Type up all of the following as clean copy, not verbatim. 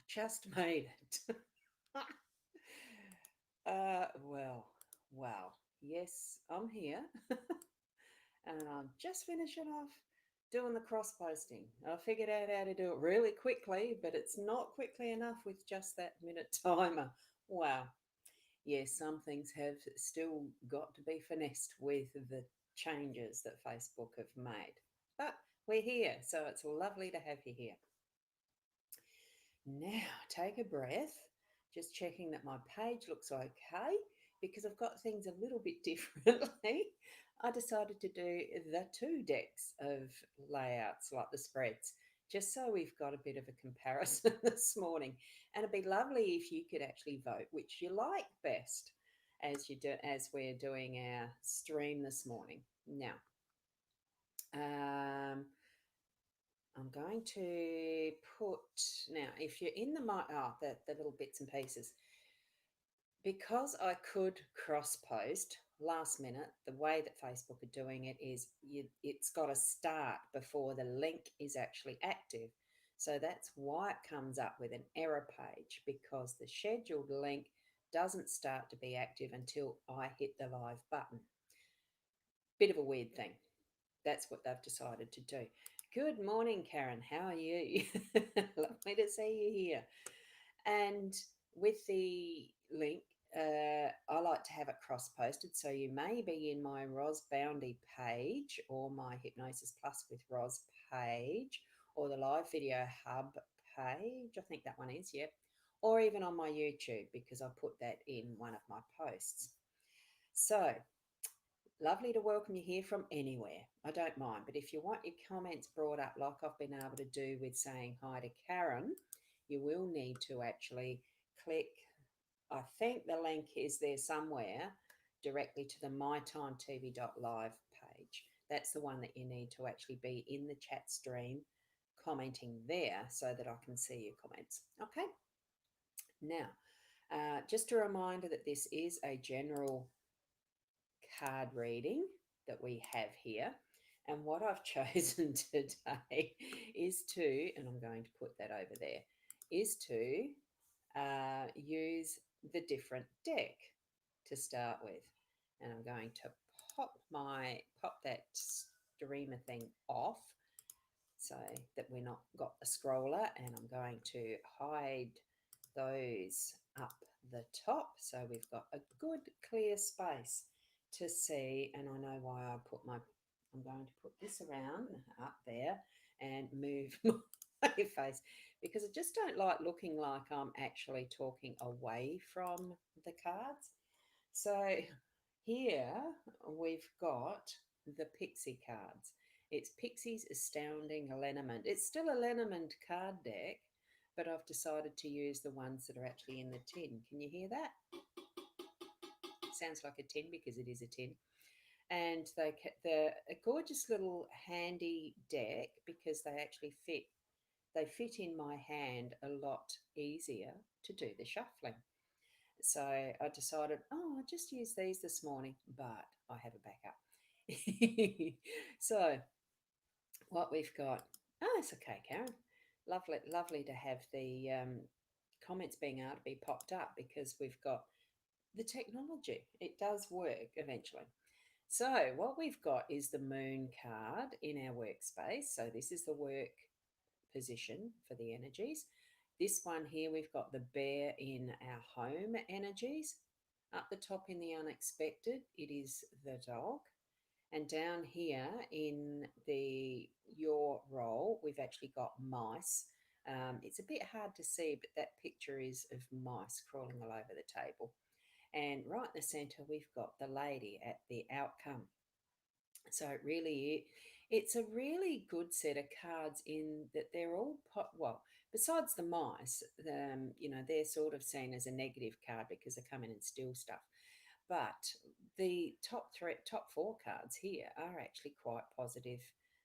Just made it. Well, wow. Yes, I'm here. And I'm just finishing off doing the cross posting. I figured out how to do it really quickly, but it's not quickly enough with just that minute timer. Wow. Yes, some things have still got to be finessed with the changes that Facebook have made. But we're here, so it's lovely to have you here. Now, take a breath, just checking that my page looks okay because I've got things a little bit differently. I decided to do the two decks of layouts like the spreads, just so we've got a bit of a comparison this morning. And it'd be lovely if you could actually vote which you like best as we're doing our stream this morning. Now, um, I'm going to put now, if you're in the little bits and pieces, because I could cross post last minute, the way that Facebook are doing it is it's got to start before the link is actually active. So that's why it comes up with an error page because the scheduled link doesn't start to be active until I hit the live button. Bit of a weird thing. That's what they've decided to do. Good morning, Karen. How are you? Lovely to see you here. And with the link, I like to have it cross posted. So you may be in my Ros Boundy page or my Hypnosis Plus with Ros page or the Live Video Hub page. I think that one is, yep. Or even on my YouTube because I put that in one of my posts. So lovely to welcome you here from anywhere. I don't mind. But if you want your comments brought up, like I've been able to do with saying hi to Karen, you will need to actually click. I think the link is there somewhere directly to the mytimetv.live page. That's the one that you need to actually be in the chat stream commenting there so that I can see your comments. Okay. Now, just a reminder that this is a general card reading that we have here. And what I've chosen today is to, and I'm going to put that over there, is to use the different deck to start with. And I'm going to pop that streamer thing off so that we're not got the scroller, and I'm going to hide those up the top so we've got a good clear space to see. And I know why I'm going to put this around up there and move my face because I just don't like looking like I'm actually talking away from the cards. So here we've got the Pixie cards. It's Pixie's Astounding Lenormand. It's still a Lenormand card deck, but I've decided to use the ones that are actually in the tin. Can you hear that? It sounds like a tin because it is a tin. And they're a gorgeous little handy deck because they actually fit. They fit in my hand a lot easier to do the shuffling. So I decided, I'll just use these this morning, but I have a backup. So what we've got, it's okay, Karen. Lovely, lovely to have the comments being able to be popped up because we've got the technology. It does work eventually. So what we've got is the moon card in our workspace. So this is the work position for the energies. This one here, we've got the bear in our home energies. Up the top in the unexpected, it is the dog. And down here in the your role, we've actually got mice. It's a bit hard to see, but that picture is of mice crawling all over the table. And right in the centre, we've got the lady at the outcome. So it's a really good set of cards in that they're all well. Besides the mice, they're sort of seen as a negative card because they come in and steal stuff. But the top four cards here are actually quite positive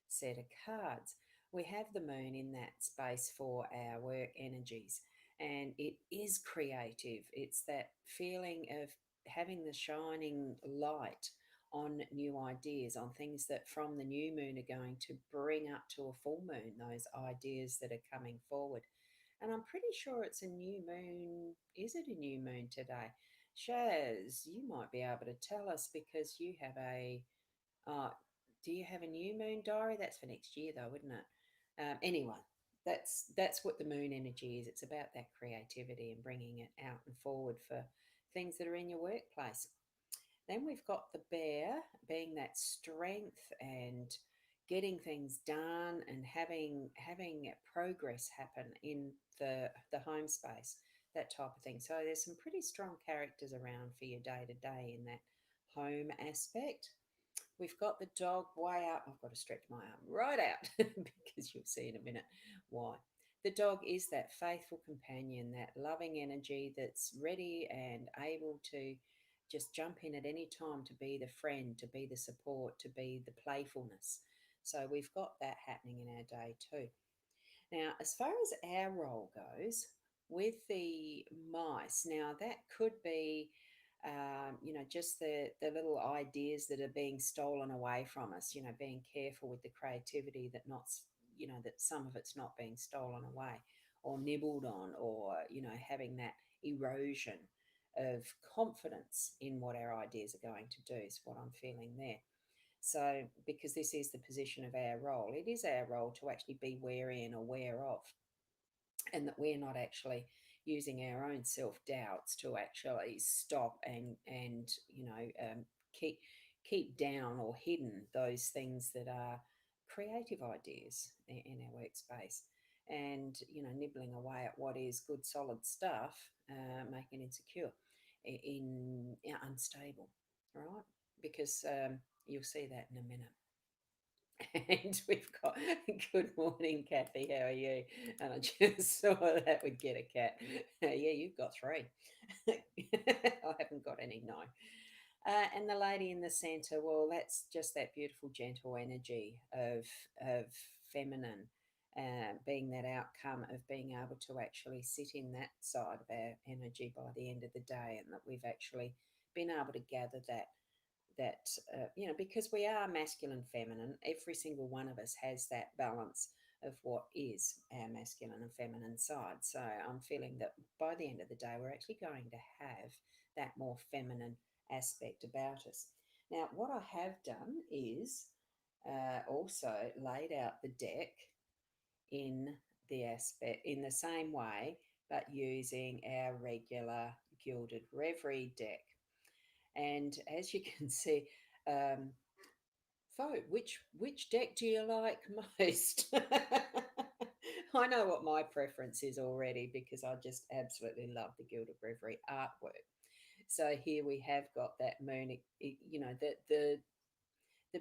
set of cards. We have the moon in that space for our work energies, and it is creative. It's that feeling of having the shining light on new ideas, on things that from the new moon are going to bring up to a full moon, those ideas that are coming forward. And I'm pretty sure it's a new moon. Is it a new moon today? Shaz, you might be able to tell us because you have a uh, do you have a new moon diary? That's for next year, though, isn't it? Anyway, that's what the moon energy is. It's about that creativity and bringing it out and forward for things that are in your workplace. Then we've got the bear being that strength and getting things done and having progress happen in the home space, that type of thing. So there's some pretty strong characters around for your day to day in that home aspect. We've got the dog way out. I've got to stretch my arm right out because you'll see in a minute why. The dog is that faithful companion, that loving energy that's ready and able to just jump in at any time to be the friend, to be the support, to be the playfulness. So we've got that happening in our day too. Now, as far as our role goes with the mice, now that could be, just the little ideas that are being stolen away from us. Being careful with the creativity that not, that some of it's not being stolen away or nibbled on, or having that erosion of confidence in what our ideas are going to do is what I'm feeling there. So, because this is the position of our role, it is our role to actually be wary and aware of, and that we're not actually using our own self doubts to actually stop and keep down or hidden those things that are creative ideas in our workspace, and nibbling away at what is good solid stuff, making insecure, unstable, right? Because you'll see that in a minute. And we've got good morning, Kathy. How are you? And I just saw that would get a cat. Yeah, you've got three. I haven't got any, no. And the lady in the centre, well, that's just that beautiful, gentle energy of feminine, being that outcome of being able to actually sit in that side of our energy by the end of the day, and that we've actually been able to gather that because we are masculine feminine, every single one of us has that balance of what is our masculine and feminine side. So I'm feeling that by the end of the day we're actually going to have that more feminine aspect about us. Now, what I have done is also laid out the deck in the aspect in the same way, but using our regular gilded reverie deck. And as you can see, um, vote which deck do you like most? I know what my preference is already because I just absolutely love the Gilded Reverie artwork. So here we have got that moon, the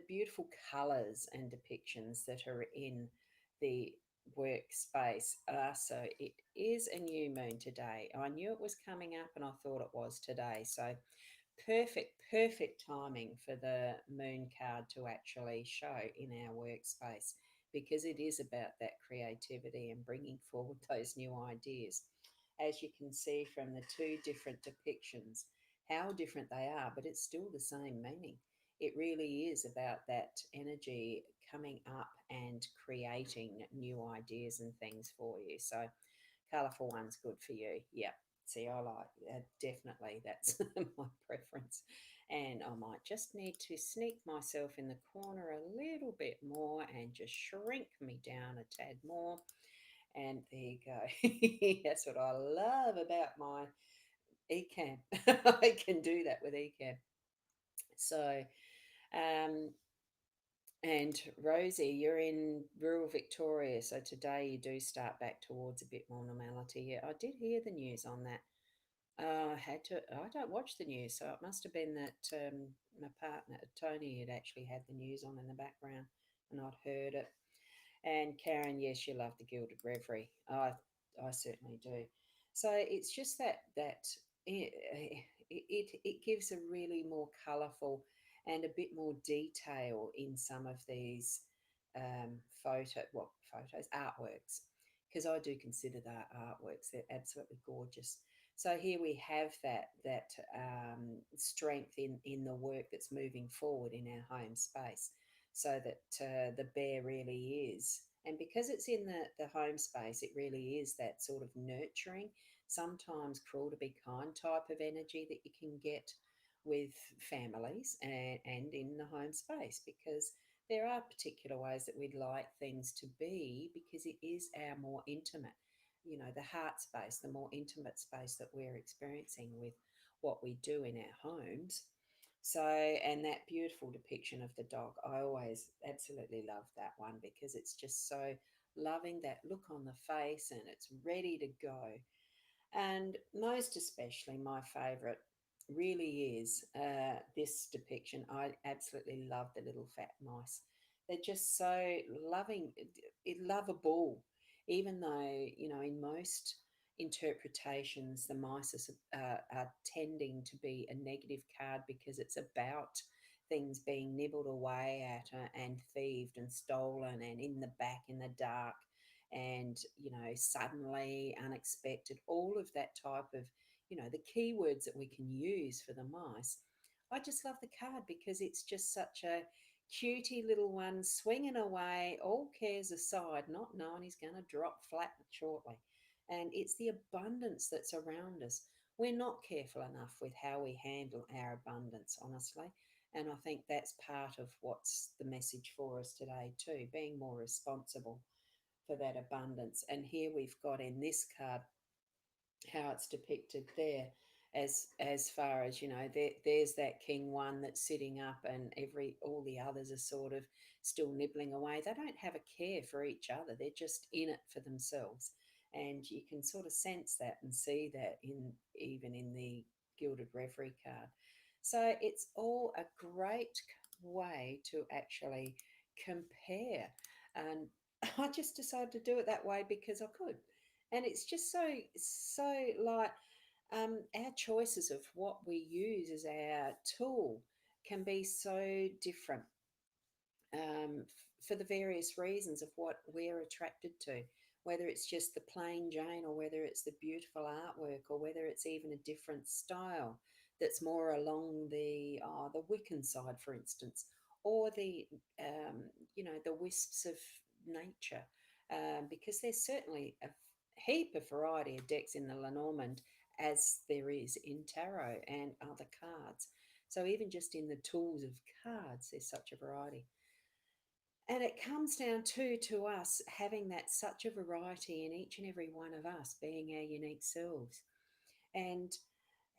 beautiful colours and depictions that are in the workspace. So it is a new moon today. I knew it was coming up and I thought it was today. So perfect timing for the moon card to actually show in our workspace, because it is about that creativity and bringing forward those new ideas. As you can see from the two different depictions, how different they are, but it's still the same meaning. It really is about that energy coming up and creating new ideas and things for you. So colourful one's good for you. Yeah. See, I like definitely that's my preference. And I might just need to sneak myself in the corner a little bit more and just shrink me down a tad more. And there you go. That's what I love about my eCam. I can do that with eCam. So, um, and Rosie, you're in rural Victoria, so today you do start back towards a bit more normality. Yeah, I did hear the news on that. I had to. I don't watch the news, so it must have been that my partner Tony had actually had the news on in the background, and I'd heard it. And Karen, yes, you love the Gilded Reverie. I certainly do. So it's just that it gives a really more colourful and a bit more detail in some of these photos, artworks, because I do consider that artworks. They're absolutely gorgeous. So here we have that strength in the work that's moving forward in our home space, so that the bear really is And because it's in the home space, it really is that sort of nurturing, sometimes cruel to be kind type of energy that you can get with families and in the home space, because there are particular ways that we'd like things to be because it is our more intimate, the heart space, the more intimate space that we're experiencing with what we do in our homes. So, and that beautiful depiction of the dog, I always absolutely love that one because it's just so loving, that look on the face, and it's ready to go. And most especially, my favourite really is this depiction. I absolutely love the little fat mice. They're just so loving, lovable, even though, in most interpretations, the mice are tending to be a negative card because it's about things being nibbled away at and thieved and stolen and in the back in the dark, and suddenly unexpected, all of that type of, the keywords that we can use for the mice. I just love the card because it's just such a cutie little one swinging away, all cares aside, not knowing he's going to drop flat shortly. And it's the abundance that's around us. We're not careful enough with how we handle our abundance, honestly. And I think that's part of what's the message for us today, too, being more responsible for that abundance. And here we've got in this card how it's depicted there, as far as there's that king one that's sitting up, and all the others are sort of still nibbling away. They don't have a care for each other, they're just in it for themselves. And you can sort of sense that and see that in even in the gilded reverie card. So it's all a great way to actually compare. And I just decided to do it that way because I could. And it's just so like, our choices of what we use as our tool can be so different, for the various reasons of what we're attracted to, whether it's just the plain Jane, or whether it's the beautiful artwork, or whether it's even a different style that's more along the Wiccan side, for instance, or the the wisps of nature, because there's certainly a heap of variety of decks in the Lenormand, as there is in tarot and other cards. So even just in the tools of cards, there's such a variety. And it comes down to us having that such a variety in each and every one of us being our unique selves, and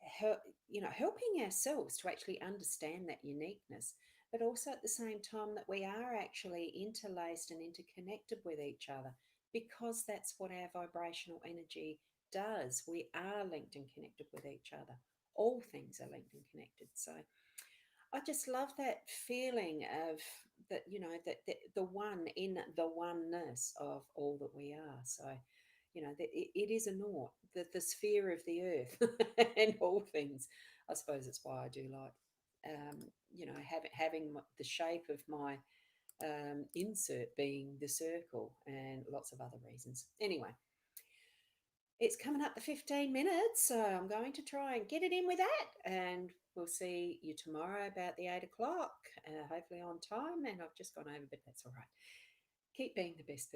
helping ourselves to actually understand that uniqueness, but also at the same time that we are actually interlaced and interconnected with each other, because that's what our vibrational energy does. We are linked and connected with each other. All things are linked and connected. So I just love that feeling of that, that the one in the oneness of all that we are. So, that it is a naught, the sphere of the earth and all things. I suppose it's why I do like, having the shape of my insert being the circle, and lots of other reasons. Anyway, it's coming up to 15 minutes, so I'm going to try and get it in with that. And we'll see you tomorrow about the 8 o'clock, hopefully on time. And I've just gone over, but that's all right. Keep being the best